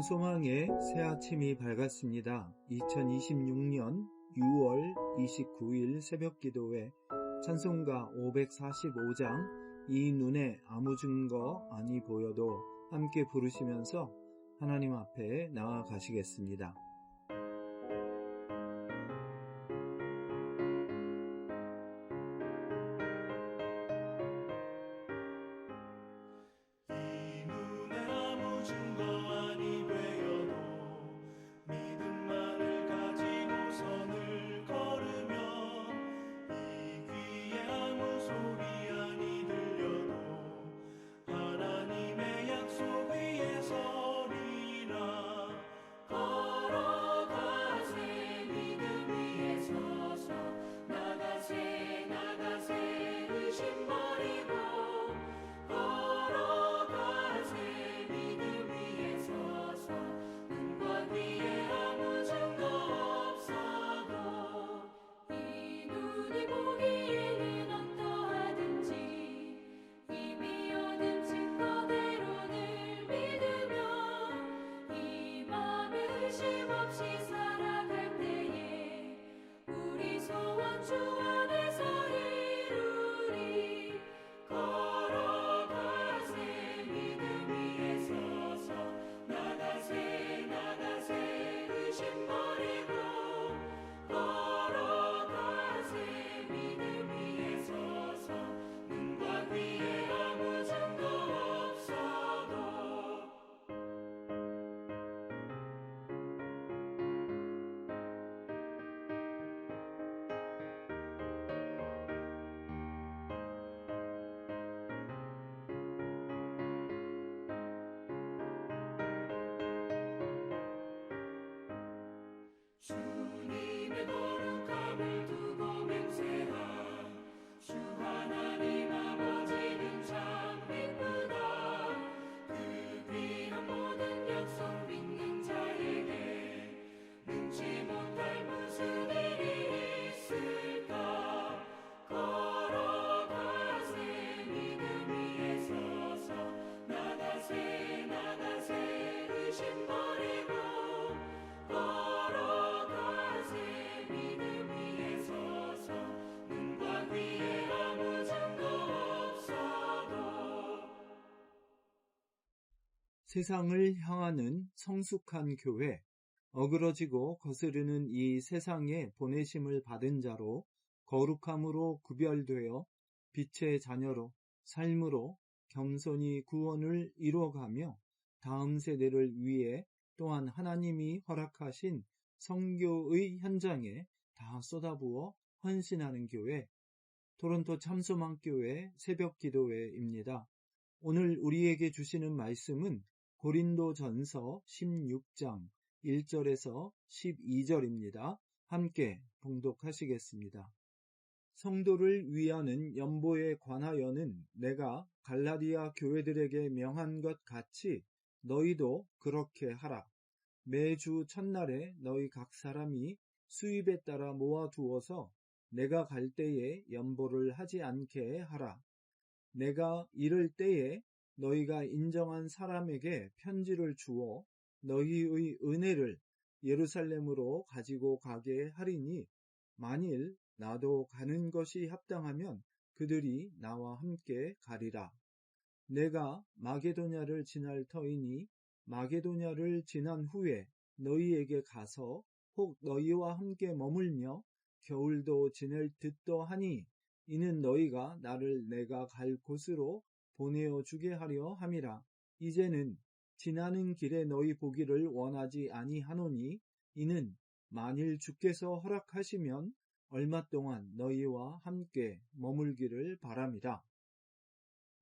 찬송왕의 새 아침이 밝았습니다. 2026년 6월 29일 새벽기도회 찬송가 545장 이 눈에 아무 증거 아니 보여도 함께 부르시면서 하나님 앞에 나아가시겠습니다. 주님의 거룩함을 두고 맹세한 주 하나님 아버지는 참 기쁘다. 그 귀한 모든 약속 믿는 자에게 능치 못할 무슨 일이 있을까. 걸어가세 믿음 위에 서서 나가세 나가세 의심 버리고 세상을 향하는 성숙한 교회, 어그러지고 거스르는 이 세상에 보내심을 받은 자로 거룩함으로 구별되어 빛의 자녀로 삶으로 겸손히 구원을 이루어가며 다음 세대를 위해 또한 하나님이 허락하신 선교의 현장에 다 쏟아부어 헌신하는 교회, 토론토 참소망교회 새벽기도회입니다. 오늘 우리에게 주시는 말씀은 고린도전서 16장 1절에서 12절입니다. 함께 봉독하시겠습니다. 성도를 위하는 연보에 관하여는 내가 갈라디아 교회들에게 명한 것 같이 너희도 그렇게 하라. 매주 첫날에 너희 각 사람이 수입에 따라 모아두어서 내가 갈 때에 연보를 하지 않게 하라. 내가 이럴 때에 너희가 인정한 사람에게 편지를 주어 너희의 은혜를 예루살렘으로 가지고 가게 하리니 만일 나도 가는 것이 합당하면 그들이 나와 함께 가리라. 내가 마게도냐를 지날 터이니 마게도냐를 지난 후에 너희에게 가서 혹 너희와 함께 머물며 겨울도 지낼 듯도 하니 이는 너희가 나를 내가 갈 곳으로 보내어 주게 하려 함이라. 이제는 지나는 길에 너희 보기를 원하지 아니하노니 이는 만일 주께서 허락하시면 얼마 동안 너희와 함께 머물기를 바람이라.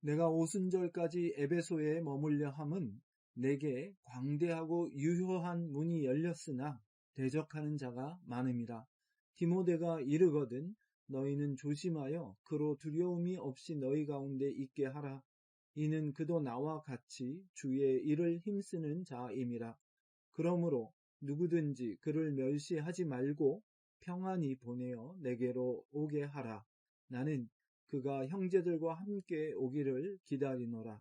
내가 오순절까지 에베소에 머물려 함은 내게 광대하고 유효한 문이 열렸으나 대적하는 자가 많음이라. 디모데가 이르거든 너희는 조심하여 그로 두려움이 없이 너희 가운데 있게 하라. 이는 그도 나와 같이 주의 일을 힘쓰는 자임이라. 그러므로 누구든지 그를 멸시하지 말고 평안히 보내어 내게로 오게 하라. 나는 그가 형제들과 함께 오기를 기다리노라.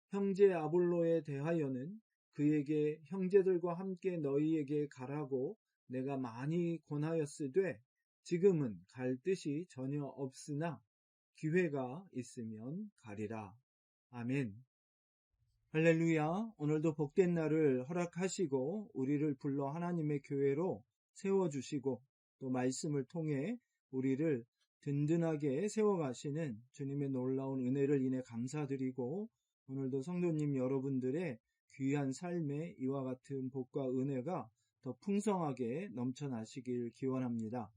형제 아볼로에 대하여는 그에게 형제들과 함께 너희에게 가라고 내가 많이 권하였으되 지금은 갈 뜻이 전혀 없으나 기회가 있으면 가리라. 아멘. 할렐루야. 오늘도 복된 날을 허락하시고 우리를 불러 하나님의 교회로 세워주시고 또 말씀을 통해 우리를 든든하게 세워가시는 주님의 놀라운 은혜를 인해 감사드리고 오늘도 성도님 여러분들의 귀한 삶에 이와 같은 복과 은혜가 더 풍성하게 넘쳐나시길 기원합니다.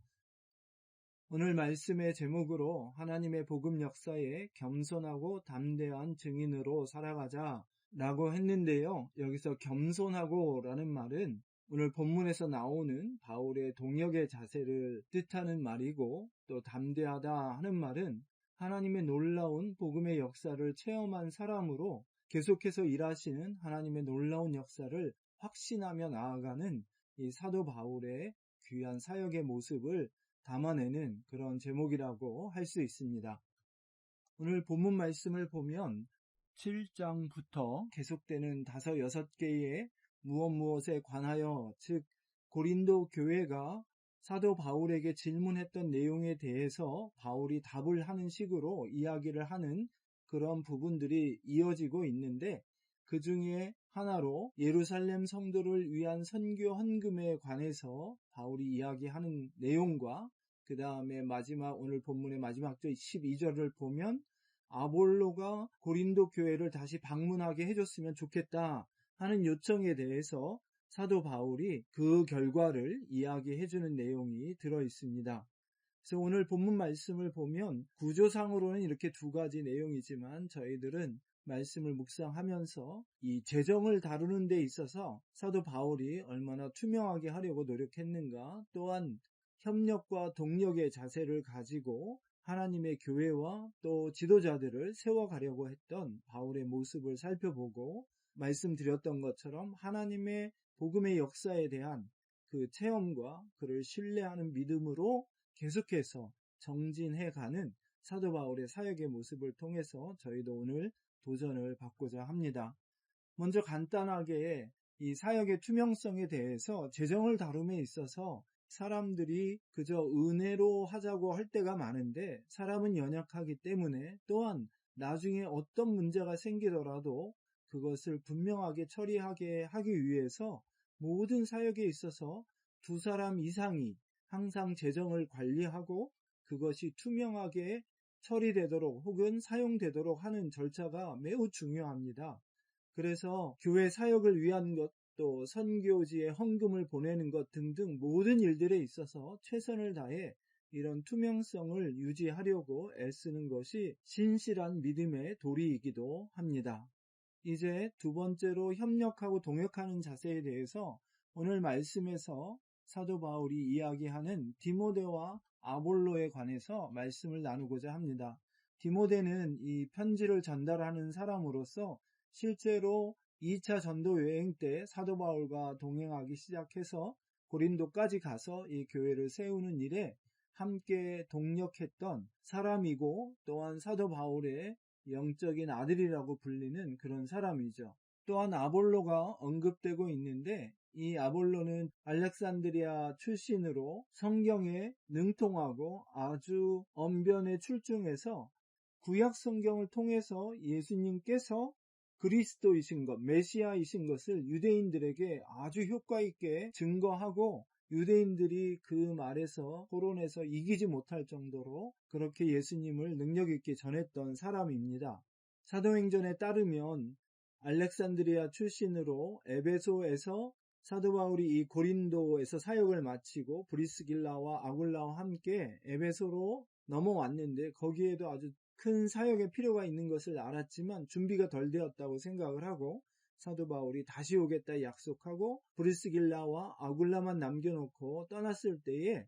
오늘 말씀의 제목으로 하나님의 복음 역사에 겸손하고 담대한 증인으로 살아가자 라고 했는데요. 여기서 겸손하고 라는 말은 오늘 본문에서 나오는 바울의 동역의 자세를 뜻하는 말이고 또 담대하다 하는 말은 하나님의 놀라운 복음의 역사를 체험한 사람으로 계속해서 일하시는 하나님의 놀라운 역사를 확신하며 나아가는 이 사도 바울의 귀한 사역의 모습을 담아내는 그런 제목이라고 할 수 있습니다. 오늘 본문 말씀을 보면 7장부터 계속되는 5, 6개의 무엇에 관하여 즉 고린도 교회가 사도 바울에게 질문했던 내용에 대해서 바울이 답을 하는 식으로 이야기를 하는 그런 부분들이 이어지고 있는데 그 중에 하나로 예루살렘 성도를 위한 선교 헌금에 관해서 바울이 이야기하는 내용과 그 다음에 오늘 본문의 마지막 절 12절을 보면 아볼로가 고린도 교회를 다시 방문하게 해줬으면 좋겠다 하는 요청에 대해서 사도 바울이 그 결과를 이야기해주는 내용이 들어있습니다. 그래서 오늘 본문 말씀을 보면 구조상으로는 이렇게 2가지 내용이지만 저희들은 말씀을 묵상하면서 이 재정을 다루는 데 있어서 사도 바울이 얼마나 투명하게 하려고 노력했는가, 또한 협력과 동력의 자세를 가지고 하나님의 교회와 또 지도자들을 세워가려고 했던 바울의 모습을 살펴보고 말씀드렸던 것처럼 하나님의 복음의 역사에 대한 그 체험과 그를 신뢰하는 믿음으로 계속해서 정진해가는 사도 바울의 사역의 모습을 통해서 저희도 오늘 도전을 받고자 합니다. 먼저 간단하게 이 사역의 투명성에 대해서 재정을 다룸에 있어서 사람들이 그저 은혜로 하자고 할 때가 많은데 사람은 연약하기 때문에 또한 나중에 어떤 문제가 생기더라도 그것을 분명하게 처리하게 하기 위해서 모든 사역에 있어서 2사람 이상이 항상 재정을 관리하고 그것이 투명하게 처리되도록 혹은 사용되도록 하는 절차가 매우 중요합니다. 그래서 교회 사역을 위한 것, 또 선교지에 헌금을 보내는 것 등등 모든 일들에 있어서 최선을 다해 이런 투명성을 유지하려고 애쓰는 것이 신실한 믿음의 도리이기도 합니다. 이제 2번째로 협력하고 동역하는 자세에 대해서 오늘 말씀에서 사도 바울이 이야기하는 디모데와 아볼로에 관해서 말씀을 나누고자 합니다. 디모데는 이 편지를 전달하는 사람으로서 실제로 2차 전도 여행 때 사도 바울과 동행하기 시작해서 고린도까지 가서 이 교회를 세우는 일에 함께 동력했던 사람이고 또한 사도 바울의 영적인 아들이라고 불리는 그런 사람이죠. 또한 아볼로가 언급되고 있는데 이 아볼로는 알렉산드리아 출신으로 성경에 능통하고 아주 언변에 출중해서 구약 성경을 통해서 예수님께서 그리스도이신 것, 메시아이신 것을 유대인들에게 아주 효과 있게 증거하고 유대인들이 그 말에서 토론해서 이기지 못할 정도로 그렇게 예수님을 능력 있게 전했던 사람입니다. 사도행전에 따르면 알렉산드리아 출신으로 에베소에서 사도 바울이 이 고린도에서 사역을 마치고 브리스길라와 아굴라와 함께 에베소로 넘어왔는데 거기에도 아주 큰 사역의 필요가 있는 것을 알았지만 준비가 덜 되었다고 생각을 하고 사도 바울이 다시 오겠다 약속하고 브리스길라와 아굴라만 남겨놓고 떠났을 때에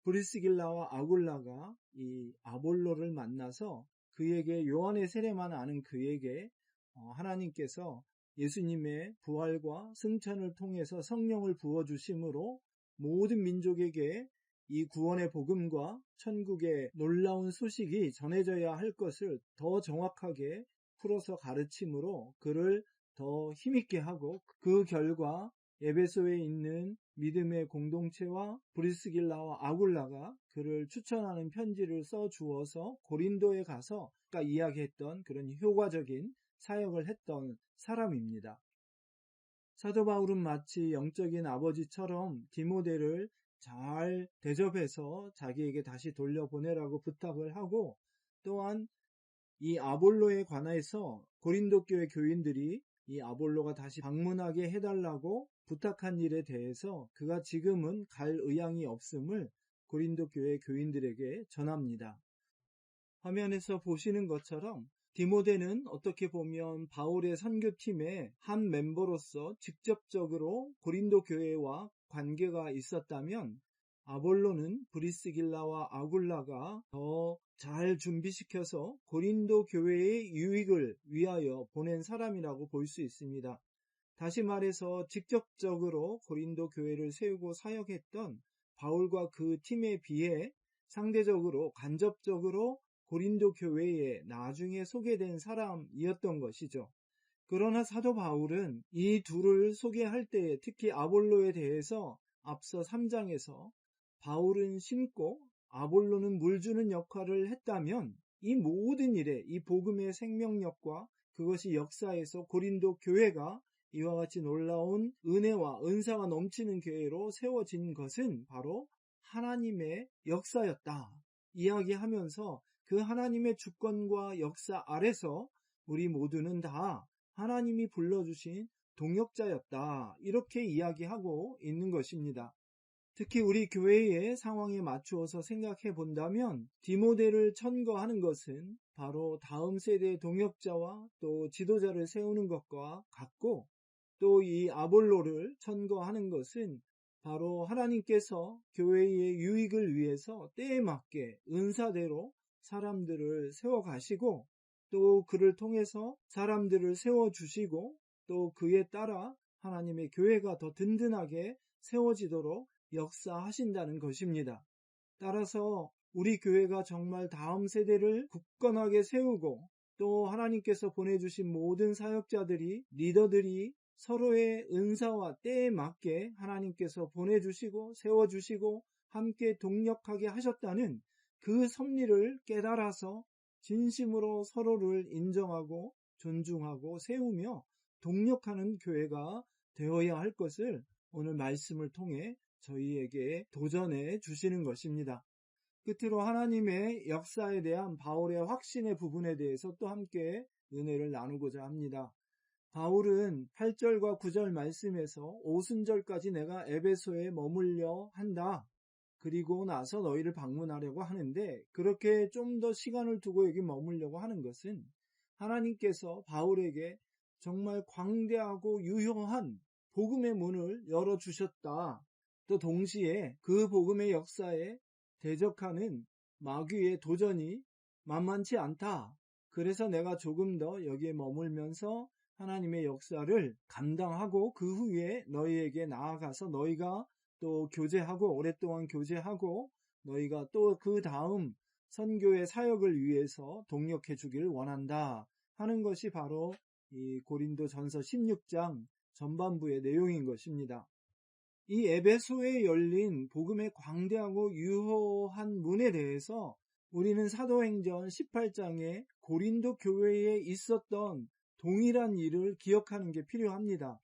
브리스길라와 아굴라가 이 아볼로를 만나서 그에게 요한의 세례만 아는 그에게 하나님께서 예수님의 부활과 승천을 통해서 성령을 부어주심으로 모든 민족에게 이 구원의 복음과 천국의 놀라운 소식이 전해져야 할 것을 더 정확하게 풀어서 가르침으로 그를 더 힘있게 하고 그 결과 에베소에 있는 믿음의 공동체와 브리스길라와 아굴라가 그를 추천하는 편지를 써주어서 고린도에 가서 아까 이야기했던 그런 효과적인 사역을 했던 사람입니다. 사도 바울은 마치 영적인 아버지처럼 디모데를 잘 대접해서 자기에게 다시 돌려보내라고 부탁을 하고, 또한 이 아볼로에 관해서 고린도 교회 교인들이 이 아볼로가 다시 방문하게 해달라고 부탁한 일에 대해서 그가 지금은 갈 의향이 없음을 고린도 교회 교인들에게 전합니다. 화면에서 보시는 것처럼 디모데는 어떻게 보면 바울의 선교팀의 한 멤버로서 직접적으로 고린도 교회와 관계가 있었다면, 아볼로는 브리스길라와 아굴라가 더 잘 준비시켜서 고린도 교회의 유익을 위하여 보낸 사람이라고 볼 수 있습니다. 다시 말해서 직접적으로 고린도 교회를 세우고 사역했던 바울과 그 팀에 비해 상대적으로 간접적으로 고린도 교회에 나중에 소개된 사람이었던 것이죠. 그러나 사도 바울은 이 둘을 소개할 때, 특히 아볼로에 대해서 앞서 3장에서 바울은 심고 아볼로는 물 주는 역할을 했다면, 이 모든 일에 이 복음의 생명력과 그것이 역사에서 고린도 교회가 이와 같이 놀라운 은혜와 은사가 넘치는 교회로 세워진 것은 바로 하나님의 역사였다 이야기하면서, 그 하나님의 주권과 역사 아래서 우리 모두는 다 하나님이 불러주신 동역자였다, 이렇게 이야기하고 있는 것입니다. 특히 우리 교회의 상황에 맞추어서 생각해 본다면 디모데를 천거하는 것은 바로 다음 세대의 동역자와 또 지도자를 세우는 것과 같고, 또 이 아볼로를 천거하는 것은 바로 하나님께서 교회의 유익을 위해서 때에 맞게 은사대로 사람들을 세워가시고, 또 그를 통해서 사람들을 세워주시고, 또 그에 따라 하나님의 교회가 더 든든하게 세워지도록 역사하신다는 것입니다. 따라서 우리 교회가 정말 다음 세대를 굳건하게 세우고, 또 하나님께서 보내주신 모든 사역자들이, 리더들이 서로의 은사와 때에 맞게 하나님께서 보내주시고 세워주시고 함께 동력하게 하셨다는 그 섭리를 깨달아서 진심으로 서로를 인정하고 존중하고 세우며 동력하는 교회가 되어야 할 것을 오늘 말씀을 통해 저희에게 도전해 주시는 것입니다. 끝으로 하나님의 역사에 대한 바울의 확신의 부분에 대해서 또 함께 은혜를 나누고자 합니다. 바울은 8절과 9절 말씀에서 오순절까지 내가 에베소에 머물려 한다, 그리고 나서 너희를 방문하려고 하는데, 그렇게 좀 더 시간을 두고 여기 머물려고 하는 것은 하나님께서 바울에게 정말 광대하고 유효한 복음의 문을 열어주셨다, 또 동시에 그 복음의 역사에 대적하는 마귀의 도전이 만만치 않다, 그래서 내가 조금 더 여기에 머물면서 하나님의 역사를 감당하고 그 후에 너희에게 나아가서 너희가 또 교제하고 오랫동안 교제하고 너희가 또 그 다음 선교의 사역을 위해서 동력해 주기를 원한다 하는 것이 바로 이 고린도전서 16장 전반부의 내용인 것입니다. 이 에베소에 열린 복음의 광대하고 유효한 문에 대해서 우리는 사도행전 18장에 고린도 교회에 있었던 동일한 일을 기억하는 게 필요합니다.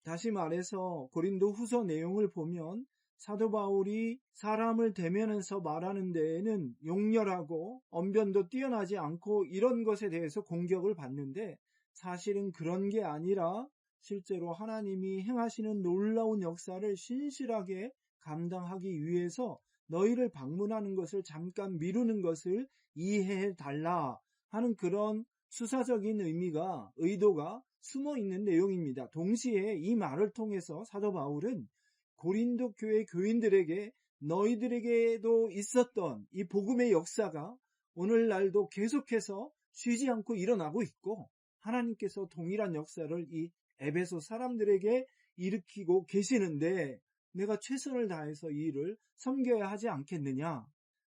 다시 말해서 고린도 후서 내용을 보면 사도 바울이 사람을 대면해서 말하는 데에는 용렬하고 언변도 뛰어나지 않고 이런 것에 대해서 공격을 받는데, 사실은 그런 게 아니라 실제로 하나님이 행하시는 놀라운 역사를 신실하게 감당하기 위해서 너희를 방문하는 것을 잠깐 미루는 것을 이해해 달라 하는 그런 수사적인 의도가 숨어 있는 내용입니다. 동시에 이 말을 통해서 사도 바울은 고린도 교회 교인들에게 너희들에게도 있었던 이 복음의 역사가 오늘날도 계속해서 쉬지 않고 일어나고 있고, 하나님께서 동일한 역사를 이 에베소 사람들에게 일으키고 계시는데 내가 최선을 다해서 이 일을 섬겨야 하지 않겠느냐.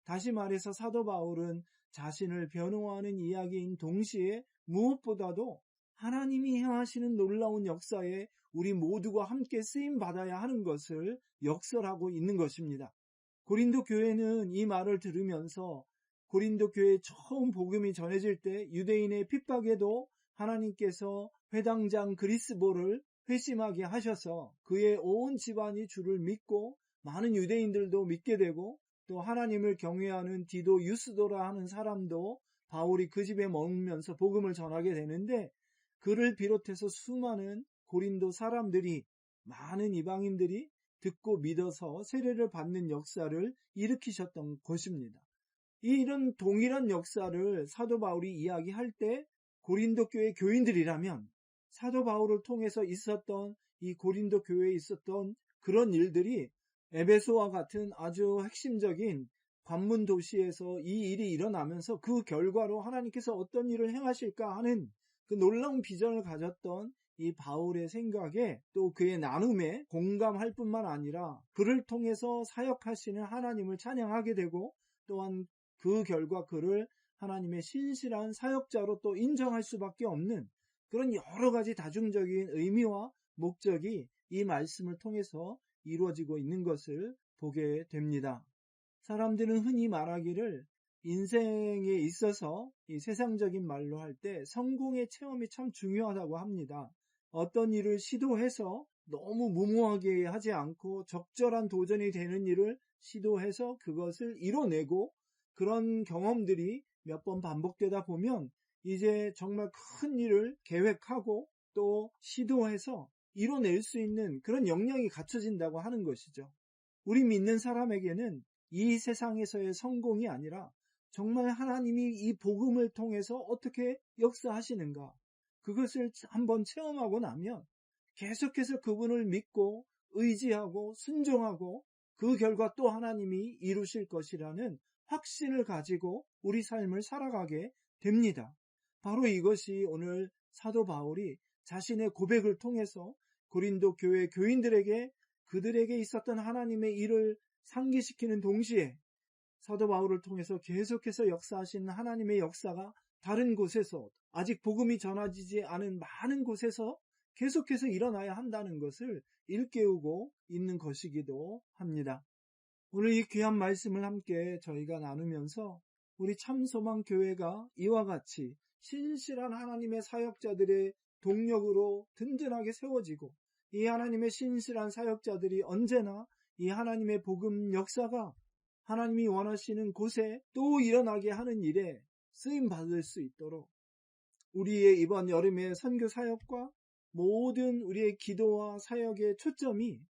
다시 말해서 사도 바울은 자신을 변호하는 이야기인 동시에 무엇보다도 하나님이 행하시는 놀라운 역사에 우리 모두가 함께 쓰임 받아야 하는 것을 역설하고 있는 것입니다. 고린도 교회는 이 말을 들으면서 고린도 교회에 처음 복음이 전해질 때 유대인의 핍박에도 하나님께서 회당장 그리스보를 회심하게 하셔서 그의 온 집안이 주를 믿고 많은 유대인들도 믿게 되고 또 하나님을 경외하는 디도 유스도라 하는 사람도 바울이 그 집에 머물면서 복음을 전하게 되는데 그를 비롯해서 수많은 고린도 사람들이 많은 이방인들이 듣고 믿어서 세례를 받는 역사를 일으키셨던 것입니다. 이런 동일한 역사를 사도 바울이 이야기할 때 고린도 교회 교인들이라면 사도 바울을 통해서 있었던 이 고린도 교회에 있었던 그런 일들이 에베소와 같은 아주 핵심적인 관문 도시에서 이 일이 일어나면서 그 결과로 하나님께서 어떤 일을 행하실까 하는 그 놀라운 비전을 가졌던 이 바울의 생각에 또 그의 나눔에 공감할 뿐만 아니라 그를 통해서 사역하시는 하나님을 찬양하게 되고 또한 그 결과 그를 하나님의 신실한 사역자로 또 인정할 수밖에 없는 그런 여러 가지 다중적인 의미와 목적이 이 말씀을 통해서 이루어지고 있는 것을 보게 됩니다. 사람들은 흔히 말하기를 인생에 있어서 이 세상적인 말로 할 때 성공의 체험이 참 중요하다고 합니다. 어떤 일을 시도해서 너무 무모하게 하지 않고 적절한 도전이 되는 일을 시도해서 그것을 이뤄내고 그런 경험들이 몇 번 반복되다 보면 이제 정말 큰 일을 계획하고 또 시도해서 이뤄낼 수 있는 그런 역량이 갖춰진다고 하는 것이죠. 우리 믿는 사람에게는 이 세상에서의 성공이 아니라 정말 하나님이 이 복음을 통해서 어떻게 역사하시는가 그것을 한번 체험하고 나면 계속해서 그분을 믿고 의지하고 순종하고 그 결과 또 하나님이 이루실 것이라는 확신을 가지고 우리 삶을 살아가게 됩니다. 바로 이것이 오늘 사도 바울이 자신의 고백을 통해서 고린도 교회 교인들에게 그들에게 있었던 하나님의 일을 상기시키는 동시에 사도 바울을 통해서 계속해서 역사하시는 하나님의 역사가 다른 곳에서 아직 복음이 전해지지 않은 많은 곳에서 계속해서 일어나야 한다는 것을 일깨우고 있는 것이기도 합니다. 오늘 이 귀한 말씀을 함께 저희가 나누면서 우리 참소망교회가 이와 같이 신실한 하나님의 사역자들의 동력으로 든든하게 세워지고 이 하나님의 신실한 사역자들이 언제나 이 하나님의 복음 역사가 하나님이 원하시는 곳에 또 일어나게 하는 일에 쓰임받을 수 있도록 우리의 이번 여름의 선교 사역과 모든 우리의 기도와 사역의 초점이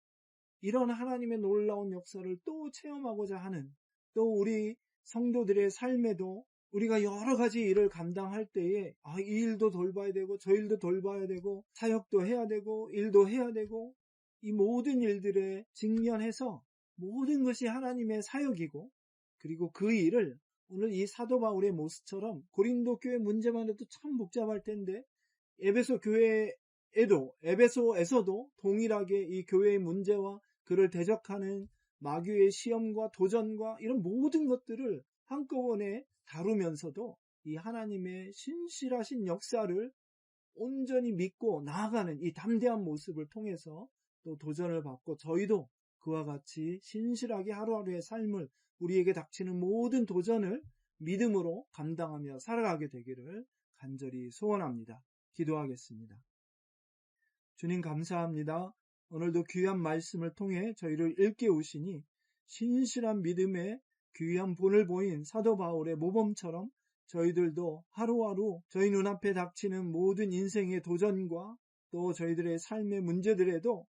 이런 하나님의 놀라운 역사를 또 체험하고자 하는 또 우리 성도들의 삶에도 우리가 여러 가지 일을 감당할 때에 이 일도 돌봐야 되고 저 일도 돌봐야 되고 사역도 해야 되고 일도 해야 되고 이 모든 일들에 직면해서 모든 것이 하나님의 사역이고 그리고 그 일을 오늘 이 사도 바울의 모습처럼 고린도 교회 문제만 해도 참 복잡할 텐데 에베소에서도 동일하게 이 교회의 문제와 그를 대적하는 마귀의 시험과 도전과 이런 모든 것들을 한꺼번에 다루면서도 이 하나님의 신실하신 역사를 온전히 믿고 나아가는 이 담대한 모습을 통해서 또 도전을 받고 저희도 그와 같이 신실하게 하루하루의 삶을 우리에게 닥치는 모든 도전을 믿음으로 감당하며 살아가게 되기를 간절히 소원합니다. 기도하겠습니다. 주님 감사합니다. 오늘도 귀한 말씀을 통해 저희를 일깨우시니 신실한 믿음의 귀한 본을 보인 사도 바울의 모범처럼 저희들도 하루하루 저희 눈앞에 닥치는 모든 인생의 도전과 또 저희들의 삶의 문제들에도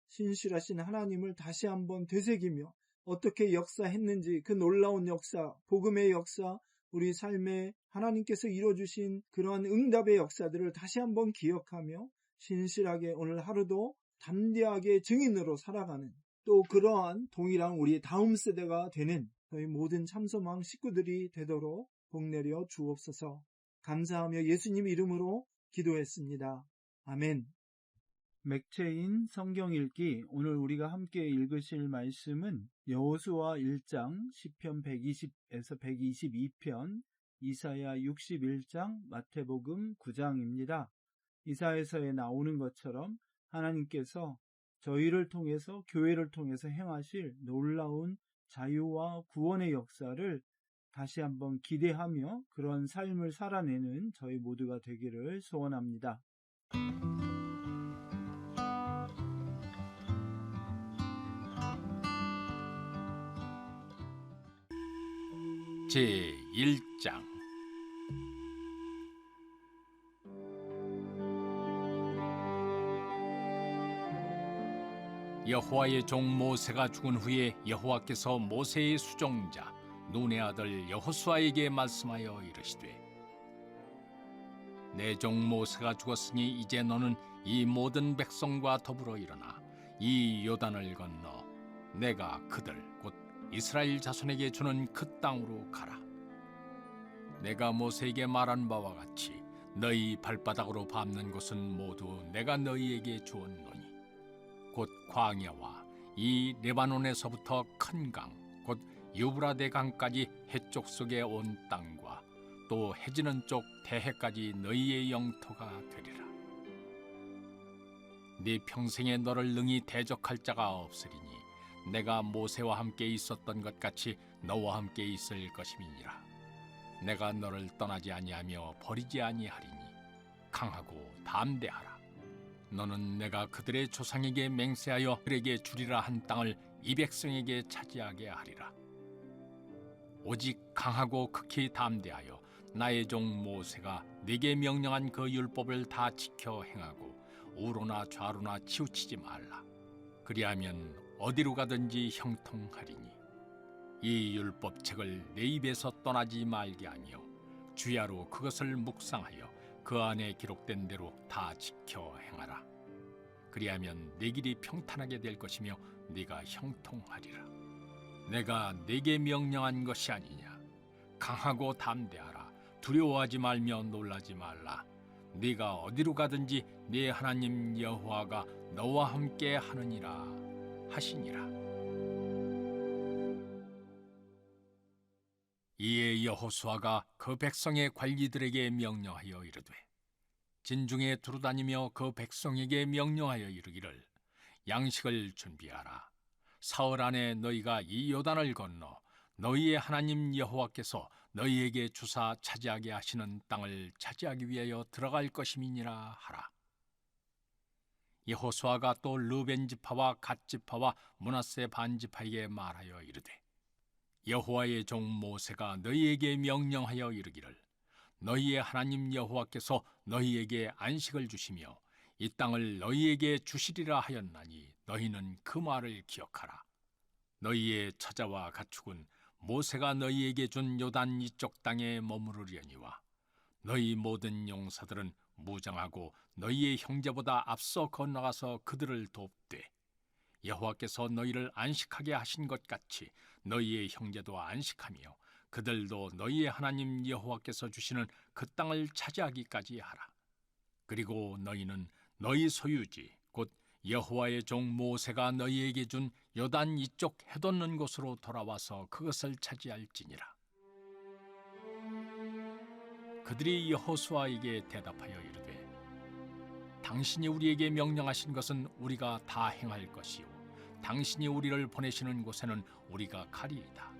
신실하신 하나님을 다시 한번 되새기며 어떻게 역사했는지 그 놀라운 역사, 복음의 역사, 우리 삶에 하나님께서 이루어주신 그러한 응답의 역사들을 다시 한번 기억하며 신실하게 오늘 하루도 담대하게 증인으로 살아가는 또 그러한 동일한 우리 다음 세대가 되는 저희 모든 참소망 식구들이 되도록 복내려 주옵소서. 감사하며 예수님 이름으로 기도했습니다. 아멘. 맥체인 성경 읽기 오늘 우리가 함께 읽으실 말씀은 여호수아 1장, 시편 120에서 122편, 이사야 61장, 마태복음 9장입니다. 이사야서에 나오는 것처럼 하나님께서 저희를 통해서 교회를 통해서 행하실 놀라운 자유와 구원의 역사를 다시 한번 기대하며 그런 삶을 살아내는 저희 모두가 되기를 소원합니다. 제1장 여호와의 종 모세가 죽은 후에 여호와께서 모세의 수종자 눈의 아들 여호수아에게 말씀하여 이르시되 내 종 모세가 죽었으니 이제 너는 이 모든 백성과 더불어 일어나 이 요단을 건너 내가 그들 곧 이스라엘 자손에게 주는 그 땅으로 가라. 내가 모세에게 말한 바와 같이 너희 발바닥으로 밟는 곳은 모두 내가 너희에게 주었노니 곧 광야와 이 레바논에서부터 큰 강 곧 유브라데 강까지 해쪽 속에 온 땅과 또 해지는 쪽 대해까지 너희의 영토가 되리라. 네 평생에 너를 능히 대적할 자가 없으리니 내가 모세와 함께 있었던 것 같이 너와 함께 있을 것임이니라. 내가 너를 떠나지 아니하며 버리지 아니하리니 강하고 담대하라. 너는 내가 그들의 조상에게 맹세하여 그에게 주리라 한 땅을 이 백성에게 차지하게 하리라. 오직 강하고 극히 담대하여 나의 종 모세가 네게 명령한 그 율법을 다 지켜 행하고 우로나 좌로나 치우치지 말라. 그리하면 어디로 가든지 형통하리니 이 율법책을 내 입에서 떠나지 말게 하며 주야로 그것을 묵상하여 그 안에 기록된 대로 다 지켜 행하라. 그리하면 내 길이 평탄하게 될 것이며 네가 형통하리라. 내가 네게 명령한 것이 아니냐. 강하고 담대하라. 두려워하지 말며 놀라지 말라. 네가 어디로 가든지 네 하나님 여호와가 너와 함께 하느니라 하시니라. 이에 여호수아가 그 백성의 관리들에게 명령하여 이르되 진중에 두루다니며 그 백성에게 명령하여 이르기를 양식을 준비하라. 사흘 안에 너희가 이 요단을 건너 너희의 하나님 여호와께서 너희에게 주사 차지하게 하시는 땅을 차지하기 위하여 들어갈 것임이니라 하라. 여호수아가 또 르벤 지파와 갓 지파와 므낫세 반 지파에게 말하여 이르되 여호와의 종 모세가 너희에게 명령하여 이르기를 너희의 하나님 여호와께서 너희에게 안식을 주시며 이 땅을 너희에게 주시리라 하였나니 너희는 그 말을 기억하라. 너희의 처자와 가축은 모세가 너희에게 준 요단 이쪽 땅에 머무르려니와 너희 모든 용사들은 무장하고 너희의 형제보다 앞서 건너가서 그들을 돕되 여호와께서 너희를 안식하게 하신 것 같이 너희의 형제도 안식하며 그들도 너희의 하나님 여호와께서 주시는 그 땅을 차지하기까지 하라. 그리고 너희는 너희 소유지 곧 여호와의 종 모세가 너희에게 준 요단 이쪽 해돋는 곳으로 돌아와서 그것을 차지할지니라. 그들이 여호수아에게 대답하여 이르되 당신이 우리에게 명령하신 것은 우리가 다 행할 것이요 당신이 우리를 보내시는 곳에는 우리가 가리이다.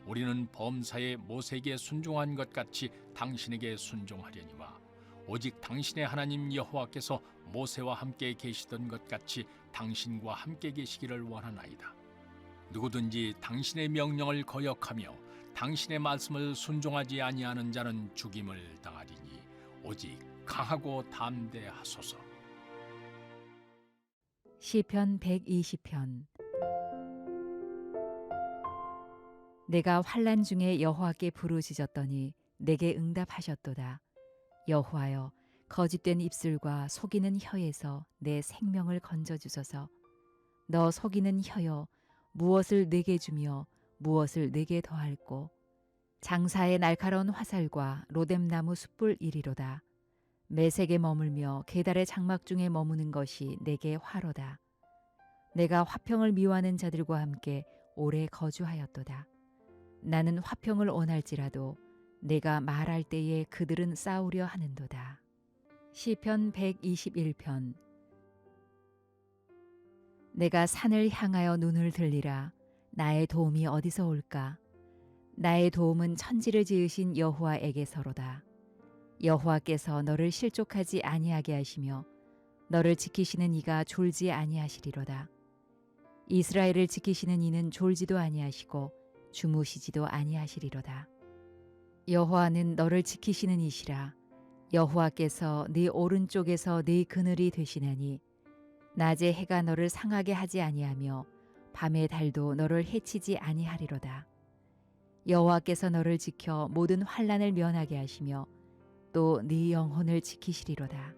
우리는 범사에 모세에게 순종한 것 같이 당신에게 순종하려니와 오직 당신의 하나님 여호와께서 모세와 함께 계시던 것 같이 당신과 함께 계시기를 원하나이다. 누구든지 당신의 명령을 거역하며 당신의 말씀을 순종하지 아니하는 자는 죽임을 당하리니 오직 강하고 담대하소서. 시편 120편. 내가 환난 중에 여호와께 부르짖었더니 내게 응답하셨도다. 여호와여, 거짓된 입술과 속이는 혀에서 내 생명을 건져주소서. 너 속이는 혀여, 무엇을 내게 주며 무엇을 내게 더할꼬. 장사의 날카로운 화살과 로뎀나무 숯불 이리로다. 매색에 머물며 계달의 장막 중에 머무는 것이 내게 화로다. 내가 화평을 미워하는 자들과 함께 오래 거주하였도다. 나는 화평을 원할지라도 내가 말할 때에 그들은 싸우려 하는도다. 시편 121편. 내가 산을 향하여 눈을 들리라. 나의 도움이 어디서 올까? 나의 도움은 천지를 지으신 여호와에게서로다. 여호와께서 너를 실족하지 아니하게 하시며 너를 지키시는 이가 졸지 아니하시리로다. 이스라엘을 지키시는 이는 졸지도 아니하시고 주무시지도 아니하시리로다. 여호와는 너를 지키시는 이시라. 여호와께서 네 오른쪽에서 네 그늘이 되시나니 낮에 해가 너를 상하게 하지 아니하며 밤의 달도 너를 해치지 아니하리로다. 여호와께서 너를 지켜 모든 환난을 면하게 하시며 또 네 영혼을 지키시리로다.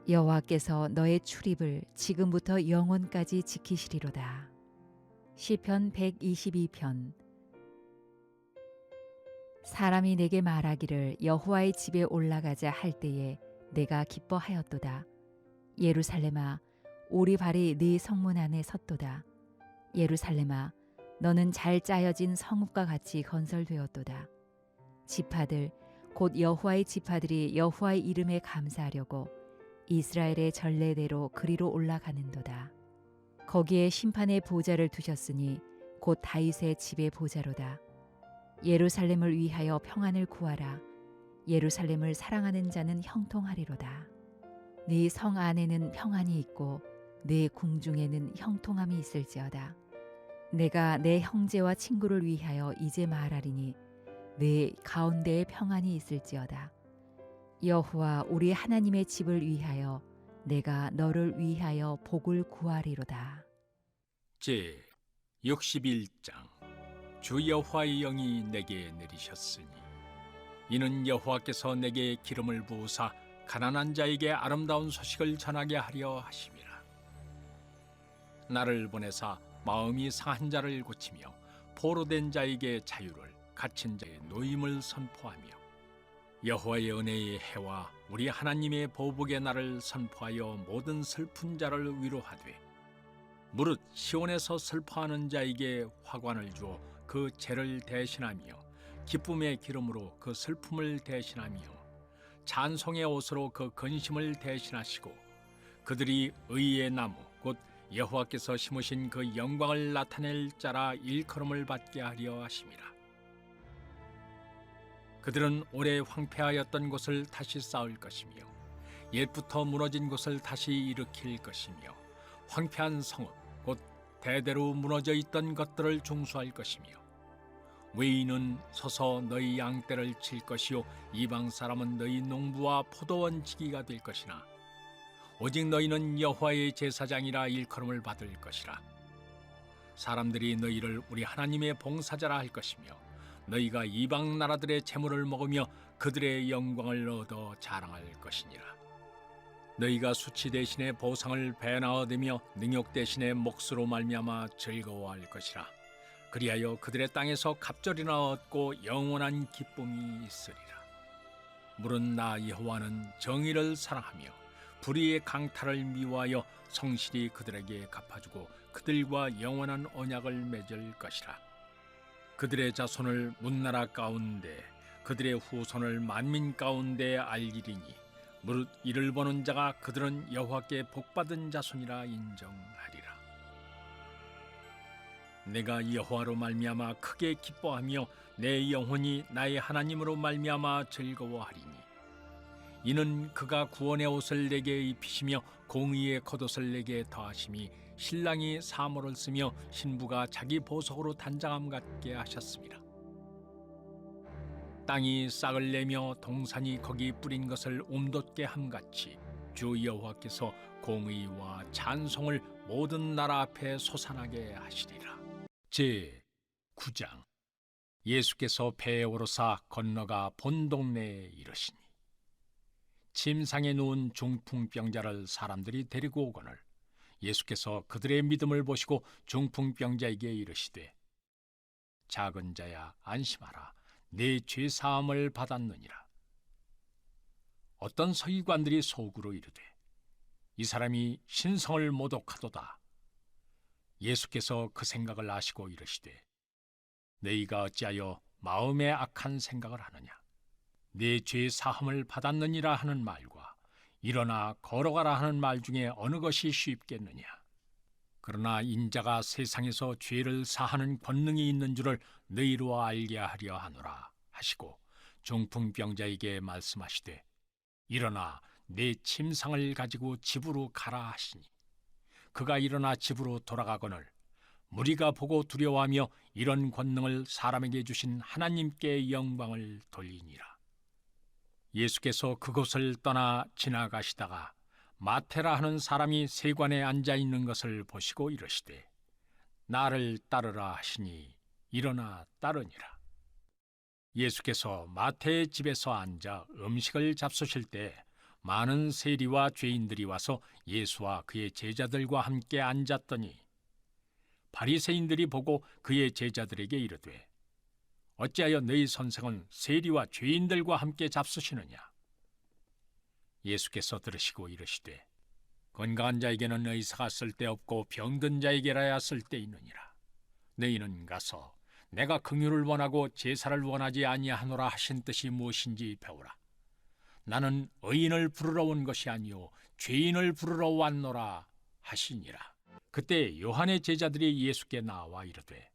여호와께서 너의 출입을 지금부터 영원까지 지키시리로다. 시편 122편. 사람이 내게 말하기를 여호와의 집에 올라가자 할 때에 내가 기뻐하였도다. 예루살렘아, 우리 발이 네 성문 안에 섰도다. 예루살렘아, 너는 잘 짜여진 성읍과 같이 건설되었도다. 지파들 곧 여호와의 지파들이 여호와의 이름에 감사하려고 이스라엘의 전례대로 그리로 올라가는도다. 거기에 심판의 보좌를 두셨으니 곧 다윗의 집의 보좌로다. 예루살렘을 위하여 평안을 구하라. 예루살렘을 사랑하는 자는 형통하리로다. 네 성 안에는 평안이 있고 네 궁중에는 형통함이 있을지어다. 내가 내 형제와 친구를 위하여 이제 말하리니 내 가운데에 평안이 있을지어다. 여호와 우리 하나님의 집을 위하여 내가 너를 위하여 복을 구하리로다. 제 61장. 주 여호와의 영이 내게 내리셨으니 이는 여호와께서 내게 기름을 부으사 가난한 자에게 아름다운 소식을 전하게 하려 하심이라. 나를 보내사 마음이 상한 자를 고치며 포로된 자에게 자유를, 갇힌 자의 노임을 선포하며 여호와의 은혜의 해와 우리 하나님의 보복의 날을 선포하여 모든 슬픈 자를 위로하되 무릇 시온에서 슬퍼하는 자에게 화관을 주어 그 죄를 대신하며 기쁨의 기름으로 그 슬픔을 대신하며 찬송의 옷으로 그 근심을 대신하시고 그들이 의의 나무 곧 여호와께서 심으신 그 영광을 나타낼 자라 일컬음을 받게 하려 하심이라. 그들은 오래 황폐하였던 곳을 다시 쌓을 것이며 옛부터 무너진 곳을 다시 일으킬 것이며 황폐한 성읍 곧 대대로 무너져 있던 것들을 중수할 것이며 외인은 서서 너희 양떼를 칠 것이요 이방 사람은 너희 농부와 포도원 지기가 될 것이나 오직 너희는 여호와의 제사장이라 일컬음을 받을 것이라. 사람들이 너희를 우리 하나님의 봉사자라 할 것이며 너희가 이방 나라들의 재물을 먹으며 그들의 영광을 얻어 자랑할 것이니라. 너희가 수치 대신에 보상을 배나 얻으며 능욕 대신에 몫으로 말미암아 즐거워할 것이라. 그리하여 그들의 땅에서 갑절이나 얻고 영원한 기쁨이 있으리라. 물은 나 여호와는 정의를 사랑하며 불의의 강탈을 미워하여 성실히 그들에게 갚아주고 그들과 영원한 언약을 맺을 것이라. 그들의 자손을 문나라 가운데 그들의 후손을 만민 가운데 알리리니 무릇 이를 보는 자가 그들은 여호와께 복받은 자손이라 인정하리라. 내가 여호와로 말미암아 크게 기뻐하며 내 영혼이 나의 하나님으로 말미암아 즐거워하리니 이는 그가 구원의 옷을 내게 입히시며 공의의 겉옷을 내게 더하심이 신랑이 사모를 쓰며 신부가 자기 보석으로 단장함 같게 하셨습니다. 땅이 싹을 내며 동산이 거기 뿌린 것을 움돋게 함같이 주 여호와께서 공의와 찬송을 모든 나라 앞에 솟아나게 하시리라. 제 9장. 예수께서 배에 오르사 건너가 본 동네에 이르시니 침상에 누운 중풍병자를 사람들이 데리고 오거늘 예수께서 그들의 믿음을 보시고 중풍병자에게 이르시되 작은 자야 안심하라 네 죄 사함을 받았느니라. 어떤 서기관들이 속으로 이르되 이 사람이 신성을 모독하도다. 예수께서 그 생각을 아시고 이르시되 너희가 어찌하여 마음에 악한 생각을 하느냐. 네 죄 사함을 받았느니라 하는 말과 일어나 걸어가라 하는 말 중에 어느 것이 쉽겠느냐. 그러나 인자가 세상에서 죄를 사하는 권능이 있는 줄을 너희로 알게 하려 하노라 하시고 중풍병자에게 말씀하시되 일어나 내 침상을 가지고 집으로 가라 하시니 그가 일어나 집으로 돌아가거늘 무리가 보고 두려워하며 이런 권능을 사람에게 주신 하나님께 영광을 돌리니라. 예수께서 그곳을 떠나 지나가시다가 마태라 하는 사람이 세관에 앉아 있는 것을 보시고 이르시되 나를 따르라 하시니 일어나 따르니라. 예수께서 마태의 집에서 앉아 음식을 잡수실 때 많은 세리와 죄인들이 와서 예수와 그의 제자들과 함께 앉았더니 바리새인들이 보고 그의 제자들에게 이르되 어찌하여 너희 선생은 세리와 죄인들과 함께 잡수시느냐. 예수께서 들으시고 이르시되 건강한 자에게는 의사가 쓸데없고 병든 자에게라야 쓸데있느니라. 너희는 가서 내가 긍휼을 원하고 제사를 원하지 아니하노라 하신 뜻이 무엇인지 배우라. 나는 의인을 부르러 온 것이 아니요 죄인을 부르러 왔노라 하시니라. 그때 요한의 제자들이 예수께 나와 이르되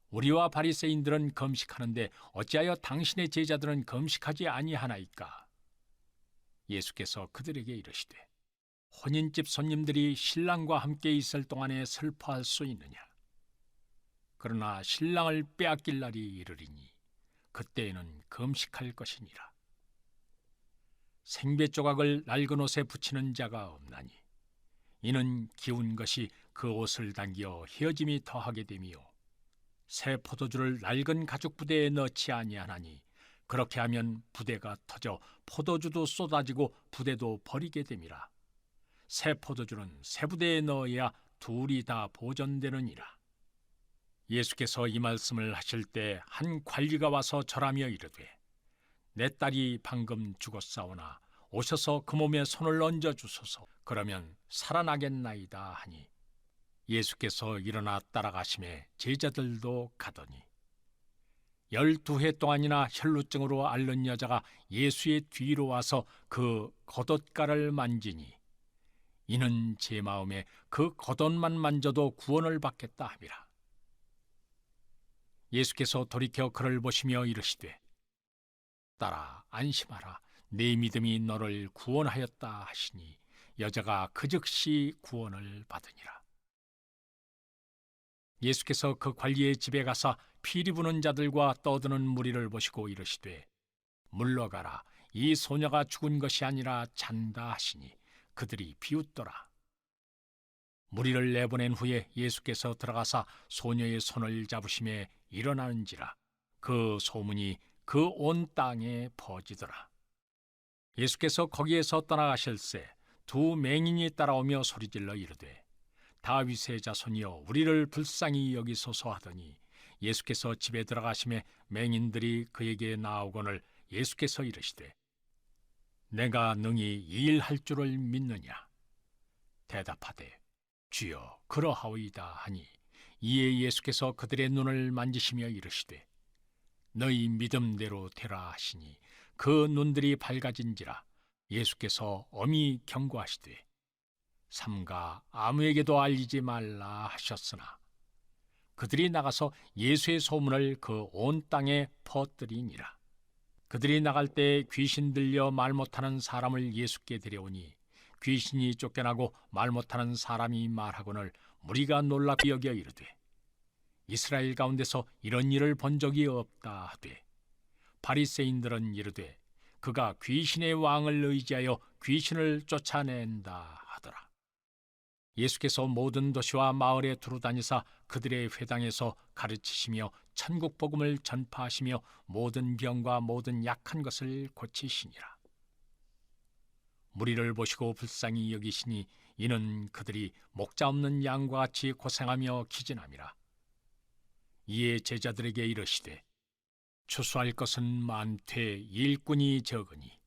우리와 바리새인들은 금식하는데 어찌하여 당신의 제자들은 금식하지 아니하나이까? 예수께서 그들에게 이르시되 혼인집 손님들이 신랑과 함께 있을 동안에 슬퍼할 수 있느냐? 그러나 신랑을 빼앗길 날이 이르리니 그때에는 금식할 것이니라. 생배 조각을 낡은 옷에 붙이는 자가 없나니 이는 기운 것이 그 옷을 당겨 헤어짐이 더하게 되며 새 포도주를 낡은 가죽 부대에 넣지 아니하나니 그렇게 하면 부대가 터져 포도주도 쏟아지고 부대도 버리게 됨이라. 새 포도주는 새 부대에 넣어야 둘이 다 보존되느니라. 예수께서 이 말씀을 하실 때 한 관리가 와서 절하며 이르되 내 딸이 방금 죽었사오나 오셔서 그 몸에 손을 얹어 주소서. 그러면 살아나겠나이다 하니 예수께서 일어나 따라가심에 제자들도 가더니 12해 동안이나 혈루증으로 앓는 여자가 예수의 뒤로 와서 그 겉옷가를 만지니 이는 제 마음에 그 겉옷만 만져도 구원을 받겠다 함이라. 예수께서 돌이켜 그를 보시며 이르시되 딸아 안심하라 네 믿음이 너를 구원하였다 하시니 여자가 그 즉시 구원을 받으니라. 예수께서 그 관리의 집에 가사 피리 부는 자들과 떠드는 무리를 보시고 이르시되 물러가라 이 소녀가 죽은 것이 아니라 잔다 하시니 그들이 비웃더라. 무리를 내보낸 후에 예수께서 들어가사 소녀의 손을 잡으심에 일어나는지라 그 소문이 그 온 땅에 퍼지더라. 예수께서 거기에서 떠나가실새 두 맹인이 따라오며 소리질러 이르되 다윗의 자손이여 우리를 불쌍히 여기소서 하더니 예수께서 집에 들어가심에 맹인들이 그에게 나오거늘 예수께서 이르시되 내가 능히 이 일 할 줄을 믿느냐? 대답하되 주여 그러하오이다 하니 이에 예수께서 그들의 눈을 만지시며 이르시되 너희 믿음대로 되라 하시니 그 눈들이 밝아진지라. 예수께서 엄히 경고하시되 삼가 아무에게도 알리지 말라 하셨으나 그들이 나가서 예수의 소문을 그 온 땅에 퍼뜨리니라. 그들이 나갈 때 귀신 들려 말 못하는 사람을 예수께 데려오니 귀신이 쫓겨나고 말 못하는 사람이 말하거늘 무리가 놀랍게 여겨 이르되 이스라엘 가운데서 이런 일을 본 적이 없다 하되 바리새인들은 이르되 그가 귀신의 왕을 의지하여 귀신을 쫓아낸다 하더라. 예수께서 모든 도시와 마을에 두루다니사 그들의 회당에서 가르치시며 천국 복음을 전파하시며 모든 병과 모든 약한 것을 고치시니라. 무리를 보시고 불쌍히 여기시니 이는 그들이 목자 없는 양과 같이 고생하며 기진함이라. 이에 제자들에게 이르시되 추수할 것은 많되 일꾼이 적으니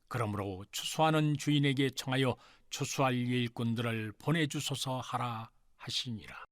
그러므로 추수하는 주인에게 청하여 추수할 일꾼들을 보내주소서 하라 하시니라.